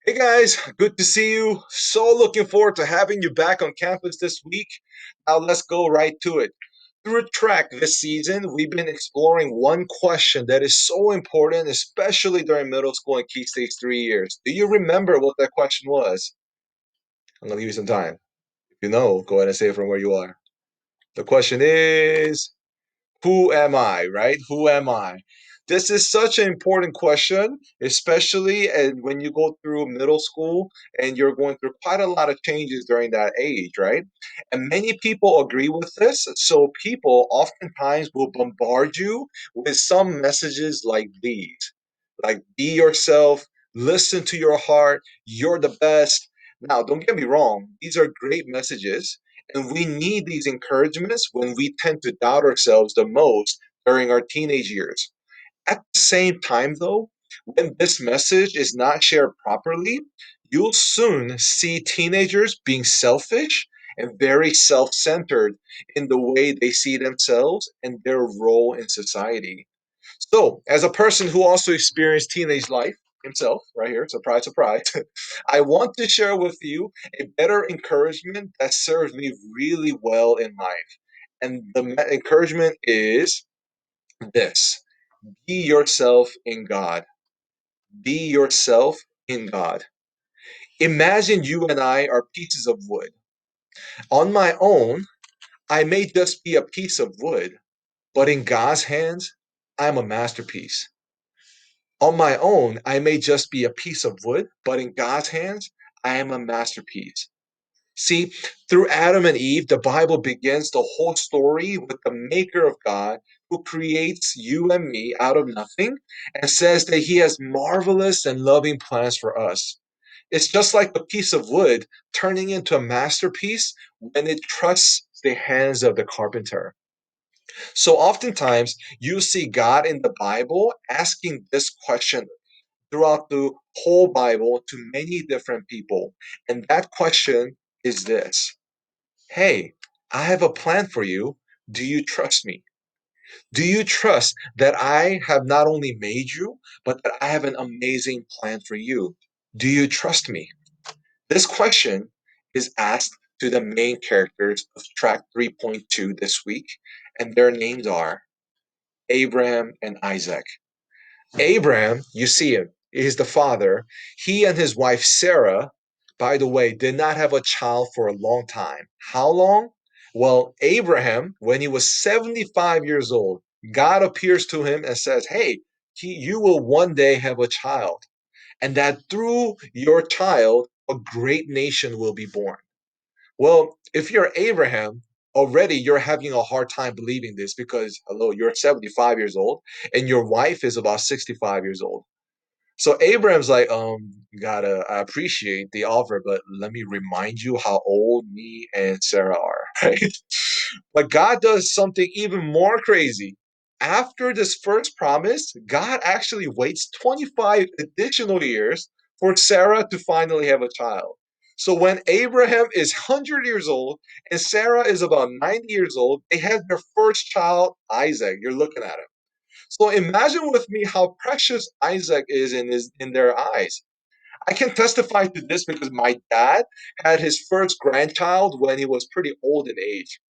Hey guys, good to see you. So looking forward to having you back on campus this week. Now let's go right to it. Through track this season, we've been exploring one question that is so important, especially during middle school and key stage 3 years. Do you remember what that question was? I'm gonna give you some time. If you know, go ahead and say it from where you are. The question is, who am I, right? Who am I? This is such an important question, especially when you go through middle school and you're going through quite a lot of changes during that age, right? And many people agree with this. So people oftentimes will bombard you with some messages like these, like be yourself, listen to your heart, you're the best. Now, don't get me wrong, these are great messages, and we need these encouragements when we tend to doubt ourselves the most during our teenage years. At the same time, though, when this message is not shared properly, you'll soon see teenagers being selfish and very self centered in the way they see themselves and their role in society. So, as a person who also experienced teenage life himself, right here, surprise, surprise, I want to share with you a better encouragement that served me really well in life. And the encouragement is this: be yourself in God. Be yourself in God. Imagine you and I are pieces of wood. On my own, I may just be a piece of wood, but in God's hands, I'm a masterpiece. On my own, I may just be a piece of wood, but in God's hands, I am a masterpiece. See, through Adam and Eve, the Bible begins the whole story with the maker of God who creates you and me out of nothing and says that he has marvelous and loving plans for us. It's just like a piece of wood turning into a masterpiece when it trusts the hands of the carpenter. So oftentimes you see God in the Bible asking this question throughout the whole Bible to many different people. And that question is this: Hey, I have a plan for you. Do you trust me? Do you trust that I have not only made you, but that I have an amazing plan for you? Do you trust me? This question is asked to the main characters of track 3.2 this week, and their names are Abraham and Isaac. Abraham, you see him, is the father. He and his wife Sarah, by the way, did not have a child for a long time. How long? Well, Abraham, when he was 75 years old, God appears to him and says, Hey, you will one day have a child, and that through your child, a great nation will be born. Well, if you're Abraham, already you're having a hard time believing this because, hello, you're 75 years old and your wife is about 65 years old. So Abraham's like, gotta, I appreciate the offer, but let me remind you how old me and Sarah are, right? But God does something even more crazy. After this first promise, God actually waits 25 additional years for Sarah to finally have a child. So when Abraham is 100 years old and Sarah is about 90 years old, they have their first child, Isaac. You're looking at him. So imagine with me how precious Isaac is in their eyes. I can testify to this because my dad had his first grandchild when he was pretty old in age.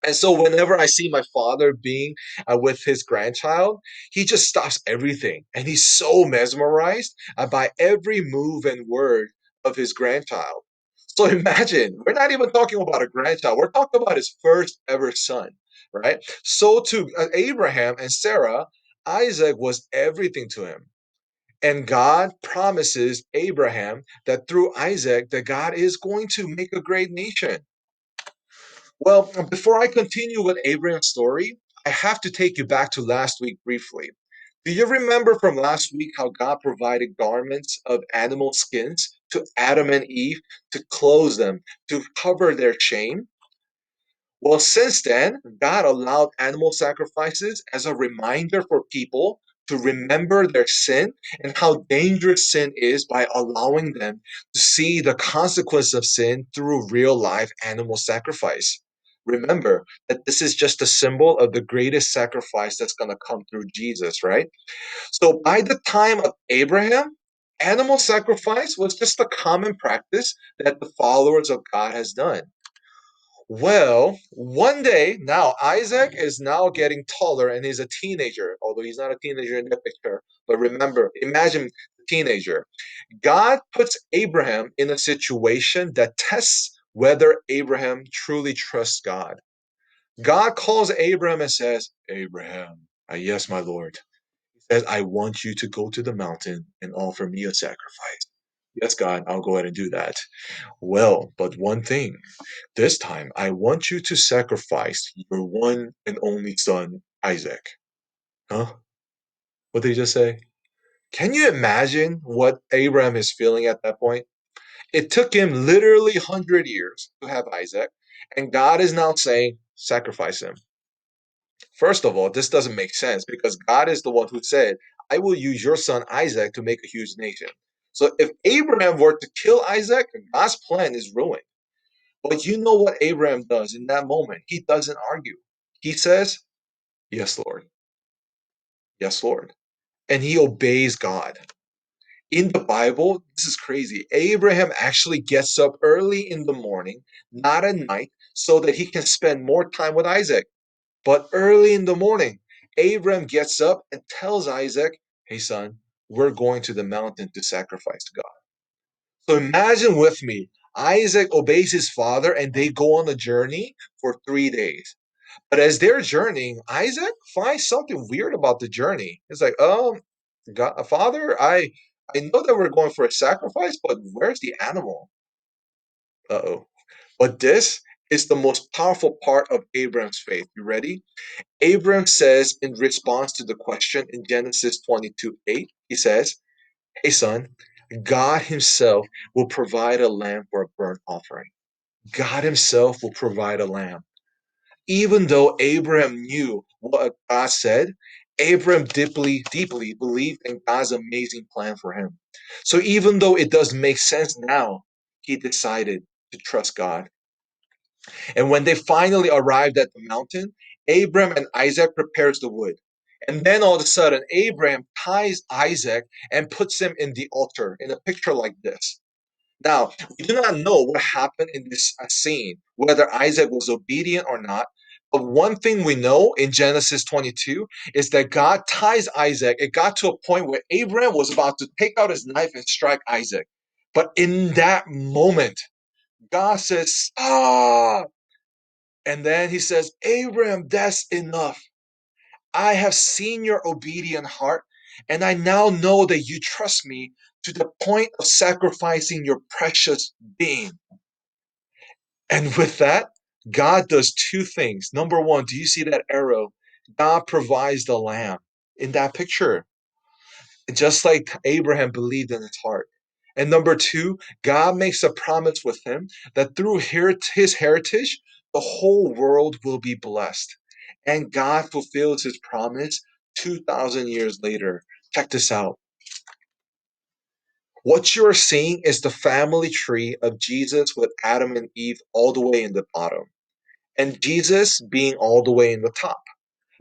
And so whenever I see my father being with his grandchild, he just stops everything. And he's so mesmerized by every move and word of his grandchild. So imagine, we're not even talking about a grandchild, we're talking about his first ever son, right? So to Abraham and Sarah, Isaac was everything to him. And God promises Abraham that through Isaac, that God is going to make a great nation. Well, before I continue with Abraham's story, I have to take you back to last week briefly. Do you remember from last week how God provided garments of animal skins to Adam and Eve to clothe them, to cover their shame? Well, since then, God allowed animal sacrifices as a reminder for people to remember their sin and how dangerous sin is by allowing them to see the consequence of sin through real life animal sacrifice. Remember that this is just a symbol of the greatest sacrifice that's going to come through Jesus, right? So by the time of Abraham, Animal sacrifice was just a common practice that the followers of God has done. Well, one day now Isaac is now getting taller and he's a teenager, although he's not a teenager in the picture. But remember, imagine the teenager. God puts Abraham in a situation that tests whether Abraham truly trusts God. God calls Abraham and says, Abraham, yes, my Lord. He says, I want you to go to the mountain and offer me a sacrifice. Yes, God, I'll go ahead and do that. Well, but one thing. This time, I want you to sacrifice your one and only son, Isaac. Huh? What did he just say? Can you imagine what Abraham is feeling at that point? It took him literally 100 years to have Isaac, and God is now saying, sacrifice him. First of all, this doesn't make sense because God is the one who said, I will use your son Isaac to make a huge nation. So if Abraham were to kill Isaac, God's plan is ruined. But you know what Abraham does in that moment? He doesn't argue. He says, yes, Lord. Yes, Lord. And he obeys God. In the Bible, this is crazy. Abraham actually gets up early in the morning, not at night, so that he can spend more time with Isaac. But early in the morning, Abraham gets up and tells Isaac, hey, son, we're going to the mountain to sacrifice to God. So imagine with me, Isaac obeys his father and they go on a journey for 3 days. But as they're journeying, Isaac finds something weird about the journey. It's like, God, Father, I know that we're going for a sacrifice, but where's the animal? Uh-oh. But this is the most powerful part of Abraham's faith. You ready? Abraham says in response to the question in Genesis 22:8, he says, hey son, God himself will provide a lamb for a burnt offering. God himself will provide a lamb. Even though Abraham knew what God said, Abraham deeply believed in God's amazing plan for him. So even though it does make sense now, he decided to trust God. And when they finally arrived at the mountain, Abraham and Isaac prepares the wood. And then all of a sudden, Abraham ties Isaac and puts him in the altar in a picture like this. Now, we do not know what happened in this scene, whether Isaac was obedient or not. But one thing we know in Genesis 22 is that God ties Isaac. It got to a point where Abraham was about to take out his knife and strike Isaac. But in that moment, God says, stop. And then he says, Abraham, that's enough. I have seen your obedient heart, and I now know that you trust me to the point of sacrificing your precious being. And with that, God does two things. Number one, do you see that arrow? God provides the lamb in that picture, just like Abraham believed in his heart. And number two, God makes a promise with him that through his heritage, the whole world will be blessed. And God fulfills his promise 2,000 years later. Check this out. What you're seeing is the family tree of Jesus with Adam and Eve all the way in the bottom, and Jesus being all the way in the top.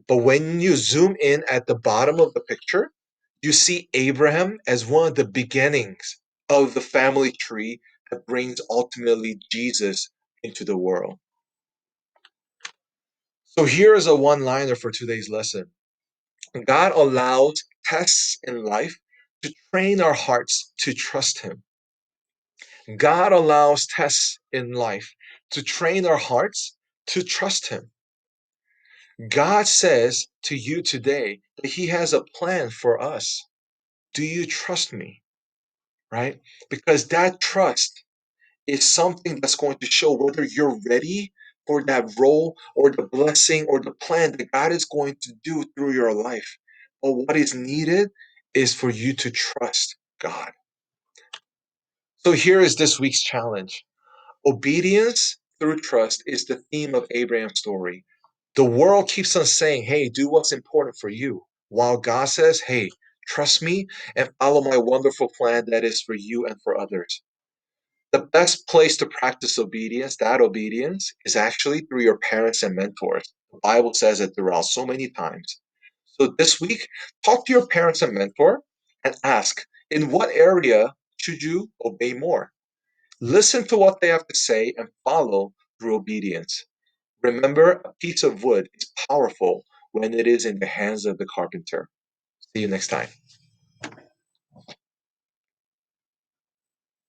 But when you zoom in at the bottom of the picture, you see Abraham as one of the beginnings of the family tree that brings ultimately Jesus into the world. So here is a one liner for today's lesson. God allows tests in life to train our hearts to trust Him. God allows tests in life to train our hearts to trust Him. God says to you today that He has a plan for us. Do you trust me? Right? Because that trust is something that's going to show whether you're ready for that role or the blessing or the plan that God is going to do through your life. But what is needed is for you to trust God. So here is this week's challenge. Obedience through trust is the theme of Abraham's story. The world keeps on saying, hey, do what's important for you, while God says, hey, trust me and follow my wonderful plan that is for you and for others. The best place to practice obedience, that obedience, is actually through your parents and mentors. The Bible says it throughout so many times. So this week, talk to your parents and mentor and ask, In what area should you obey more? Listen to what they have to say and follow through obedience. Remember, a piece of wood is powerful when it is in the hands of the carpenter. See you next time.